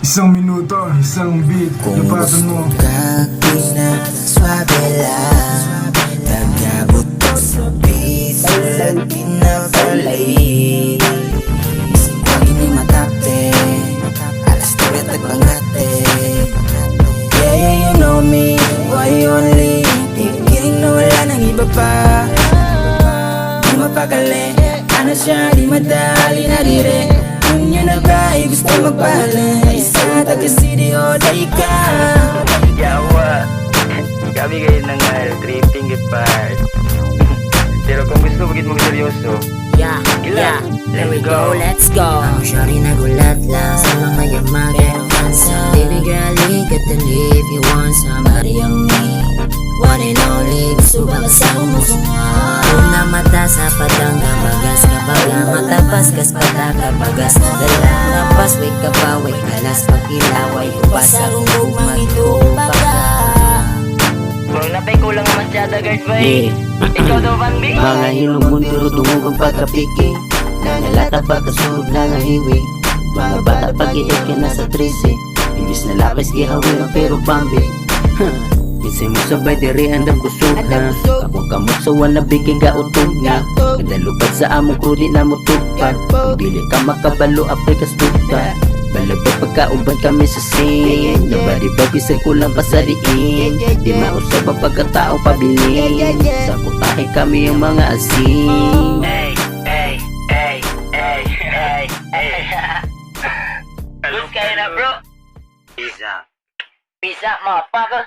Isang minuto, isang beat, Kung lapatan gusto mo. ka pinag-swabe lang, nagkabuto sa piso at pinapalay. Isip ko hindi matakte, alas tuloy at nagbangate. Yeah, you know me, why you only thinking na wala nang iba pa. Di mapakali, ano siya, di madali na dire. Kunya na ba, gusto magpahalin isa taga-city o dahi ka. Yawa, kami kayo ng tripping part. Pero kung gusto magiging mong seryoso, Yeah, there we go, let's go. Ang syari nagulat lang sa mga yamagan o handsome. Baby girl, you got to leave, you want somebody on me. One and only, gusto ba kasama mo sumwa? Una mata sa padangga, bagas ka baga, matapas kas pataka, bagas na dala. Napas, wake ka pa, wake alas, pag-ilaway, upasarong gumang ito baga. kung napay kulang masyada guard ba eh. Ikaw daw Bambi? Mga hilong munduro tungog ang pagkapiki, nangalata pagkasunod na nga hiwi. Mga bata pag-iik ka na sa 13, imbis na lapis ihawin ang pero Bambi. Isay mo sabay diri andam kusog ha, kapag kamot sa wanabi kay gautog nga. Kadalupad sa among krudi na mo tugpad, kung dili ka makabalo apay kastuta. Balabag pagkauban kami sa scene, nobody baby sa kulang pa sa diin. Di mausap ang pagkataong pabilin, sa putahe kami yung mga asin. Hey, hey, hey, hey, hey, hey. Good kayo na bro. Pizza. Pizza, mapa ka.